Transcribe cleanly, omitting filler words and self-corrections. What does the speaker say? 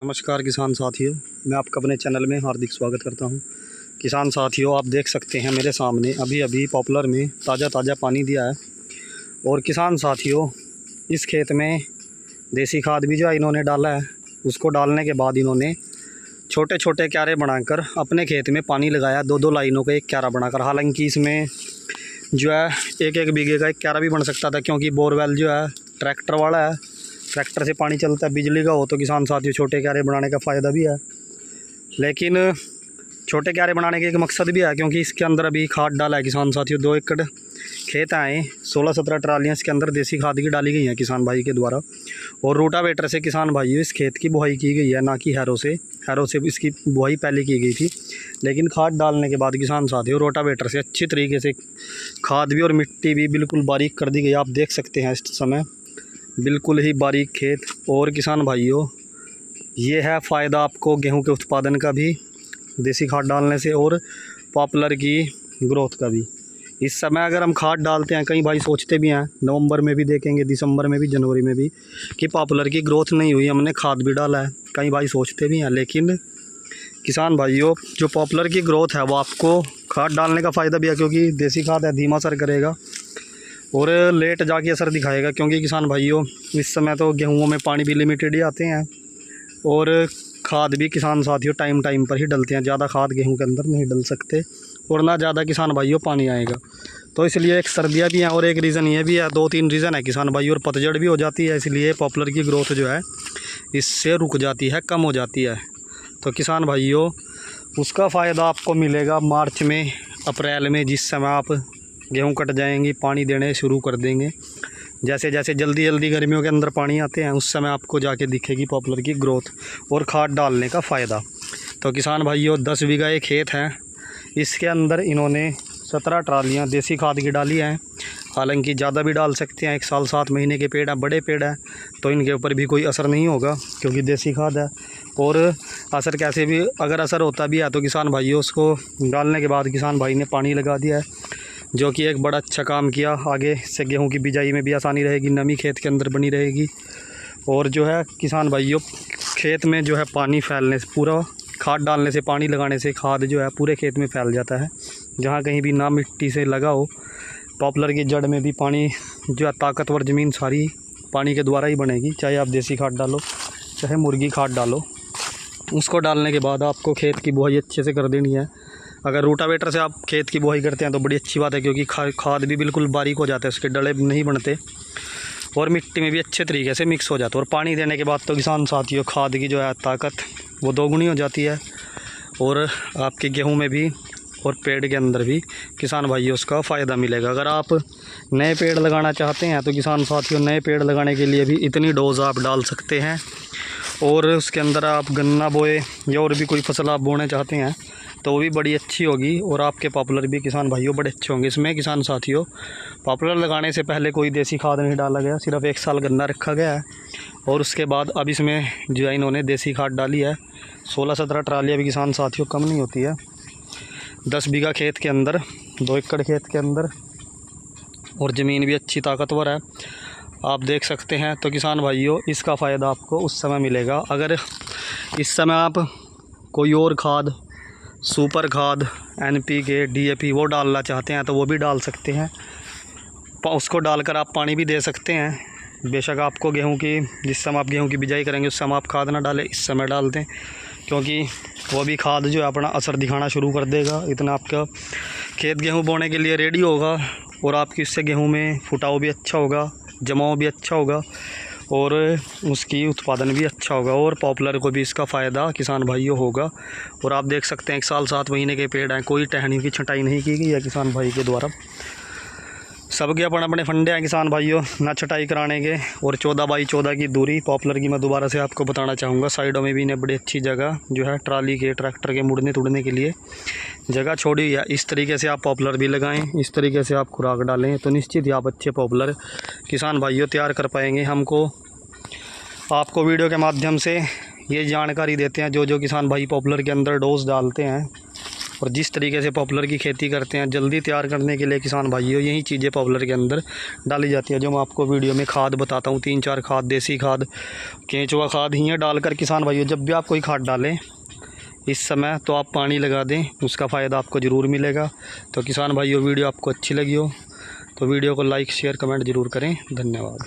नमस्कार किसान साथियों, मैं आपका अपने चैनल में हार्दिक स्वागत करता हूं। किसान साथियों, आप देख सकते हैं मेरे सामने अभी अभी पॉपुलर में ताज़ा पानी दिया है। और किसान साथियों, इस खेत में देसी खाद भी जो इन्होंने डाला है, उसको डालने के बाद इन्होंने छोटे छोटे क्यारे बनाकर अपने खेत में पानी लगाया, दो लाइनों का एक क्यारा बनाकर। हालांकि इसमें जो है एक बीघे का एक क्यारा भी बन सकता था, क्योंकि बोरवेल जो है ट्रैक्टर वाला है, ट्रैक्टर से पानी चलता है। बिजली का हो तो किसान साथियों छोटे क्यारे बनाने का फ़ायदा भी है, लेकिन छोटे क्यारे बनाने के एक मकसद भी है, क्योंकि इसके अंदर अभी खाद डाला है किसान साथियों। 2 एकड़ खेत आए, 16-17 ट्रालियाँ इसके अंदर देसी खाद की डाली गई हैं किसान भाई के द्वारा। और रोटावेटर से किसान भाइयों इस खेत की बुआई की गई है, ना कि हैरों से इसकी बुआई पहले की गई थी। लेकिन खाद डालने के बाद किसान साथियों रोटावेटर से अच्छी तरीके से खाद भी और मिट्टी भी बिल्कुल बारीक कर दी गई। आप देख सकते हैं इस समय बिल्कुल ही बारीक खेत। और किसान भाइयों, ये है फ़ायदा आपको गेहूं के उत्पादन का भी देसी खाद डालने से, और पॉपुलर की ग्रोथ का भी। इस समय अगर हम खाद डालते हैं, कई भाई सोचते भी हैं, नवंबर में भी देखेंगे, दिसंबर में भी, जनवरी में भी, कि पॉपुलर की ग्रोथ नहीं हुई, हमने खाद भी डाला है, कई भाई सोचते भी हैं। लेकिन किसान भाइयों, जो पॉपुलर की ग्रोथ है वो आपको खाद डालने का फ़ायदा भी है, क्योंकि देसी खाद है, धीमा असर करेगा और लेट जाके असर दिखाएगा। क्योंकि किसान भाइयों, इस समय तो गेहूँों में पानी भी लिमिटेड ही आते हैं, और खाद भी किसान साथियों टाइम पर ही डलते हैं। ज़्यादा खाद गेहूं के अंदर नहीं डल सकते, और ना ज़्यादा किसान भाइयों पानी आएगा। तो इसलिए एक सर्दियाँ भी हैं, और एक रीज़न ये भी है, 2-3 रीज़न है किसान भाइयों। और पतझड़ भी हो जाती है, इसलिए पॉपुलर की ग्रोथ जो है इससे रुक जाती है, कम हो जाती है। तो किसान भाइयों, उसका फ़ायदा आपको मिलेगा मार्च में, अप्रैल में, जिस समय आप गेहूँ कट जाएंगी, पानी देने शुरू कर देंगे। जैसे जैसे जल्दी गर्मियों के अंदर पानी आते हैं, उस समय आपको जाके दिखेगी पॉपुलर की ग्रोथ और खाद डालने का फ़ायदा। तो किसान भाइयों, 10 बीघा एक खेत है, इसके अंदर इन्होंने 17 ट्रालियाँ देसी खाद की डाली हैं। हालांकि ज़्यादा भी डाल सकते हैं, 1 साल 7 महीने के पेड़ हैं, बड़े पेड़ हैं, तो इनके ऊपर भी कोई असर नहीं होगा, क्योंकि देसी खाद है। और असर कैसे भी, अगर असर होता भी है तो किसान भाइयों उसको डालने के बाद किसान भाई ने पानी लगा दिया है, जो कि एक बड़ा अच्छा काम किया। आगे से गेहूं की बिजाई में भी आसानी रहेगी, नमी खेत के अंदर बनी रहेगी। और जो है किसान भाइयों, खेत में जो है पानी फैलने से, पूरा खाद डालने से, पानी लगाने से खाद जो है पूरे खेत में फैल जाता है। जहां कहीं भी ना मिट्टी से लगा हो, पॉपुलर की जड़ में भी पानी जो है, ताकतवर ज़मीन सारी पानी के द्वारा ही बनेगी। चाहे आप देसी खाद डालो, चाहे मुर्गी खाद डालो, उसको डालने के बाद आपको खेत की बुआई अच्छे से कर देनी है। अगर रोटावेटर से आप खेत की बुआई करते हैं तो बड़ी अच्छी बात है, क्योंकि खाद भी बिल्कुल बारीक हो जाता है, उसके डले नहीं बनते, और मिट्टी में भी अच्छे तरीके से मिक्स हो जाता है। और पानी देने के बाद तो किसान साथियों खाद की जो है ताकत वो दोगुनी हो जाती है, और आपके गेहूं में भी और पेड़ के अंदर भी किसान भाइयों उसका फ़ायदा मिलेगा। अगर आप नए पेड़ लगाना चाहते हैं तो किसान साथियों, नए पेड़ लगाने के लिए भी इतनी डोज़ आप डाल सकते हैं। और उसके अंदर आप गन्ना बोए या और भी कोई फसल आप बोने चाहते हैं तो वो भी बड़ी अच्छी होगी, और आपके पॉपुलर भी किसान भाइयों बड़े अच्छे होंगे। इसमें किसान साथियों, पॉपुलर लगाने से पहले कोई देसी खाद नहीं डाला गया, सिर्फ 1 साल गन्ना रखा गया है, और उसके बाद अब इसमें जो है इन्होंने देसी खाद डाली है। 16-17 ट्रालियाँ भी किसान साथियों कम नहीं होती है, 10 बीघा खेत के अंदर, 2 एकड़ खेत के अंदर, और ज़मीन भी अच्छी ताकतवर है, आप देख सकते हैं। तो किसान भाइयों, इसका फ़ायदा आपको उस समय मिलेगा। अगर इस समय आप कोई और खाद, सुपर खाद, NPK, DAP वो डालना चाहते हैं तो वो भी डाल सकते हैं। उसको डालकर आप पानी भी दे सकते हैं। बेशक आपको गेहूं की, जिस समय आप गेहूं की बिजाई करेंगे उस समय आप खाद ना डालें, इस समय डाल दें, क्योंकि वो भी खाद जो है अपना असर दिखाना शुरू कर देगा। इतना आपका खेत गेहूँ बोने के लिए रेडी होगा, और आपकी इससे गेहूँ में फुटाव भी अच्छा होगा, जमाव भी अच्छा होगा, और उसकी उत्पादन भी अच्छा होगा, और पॉपुलर को भी इसका फ़ायदा किसान भाइयों होगा। और आप देख सकते हैं 1 साल 7 महीने के पेड़ हैं, कोई टहनियों की छंटाई नहीं की गई है किसान भाई के द्वारा। सबके अपने अपने फंडे हैं किसान भाइयों, ना छटाई कराने के। और 14 बाई 14 की दूरी पॉपुलर की मैं दोबारा से आपको बताना चाहूँगा। साइडों में भी इन्हें बड़ी अच्छी जगह जो है ट्राली के, ट्रैक्टर के मुड़ने तुड़ने के लिए जगह छोड़ी हुई है। इस तरीके से आप पॉपुलर भी लगाएं, इस तरीके से आप खुराक डालें, तो निश्चित ही आप अच्छे पॉपुलर किसान भाइयों तैयार कर पाएंगे। हमको आपको वीडियो के माध्यम से ये जानकारी देते हैं, जो किसान भाई पॉपुलर के अंदर डोज डालते हैं, और जिस तरीके से पॉपुलर की खेती करते हैं, जल्दी तैयार करने के लिए किसान भाइयों यही चीज़ें पॉपुलर के अंदर डाली जाती है, जो मैं आपको वीडियो में खाद बताता हूँ। 3-4 खाद, देसी खाद, केंचुआ खाद ही डालकर किसान भाइयों जब भी आप कोई खाद डालें इस समय तो आप पानी लगा दें, उसका फ़ायदा आपको ज़रूर मिलेगा। तो किसान भाइयों वीडियो आपको अच्छी लगी हो तो वीडियो को लाइक शेयर कमेंट ज़रूर करें। धन्यवाद।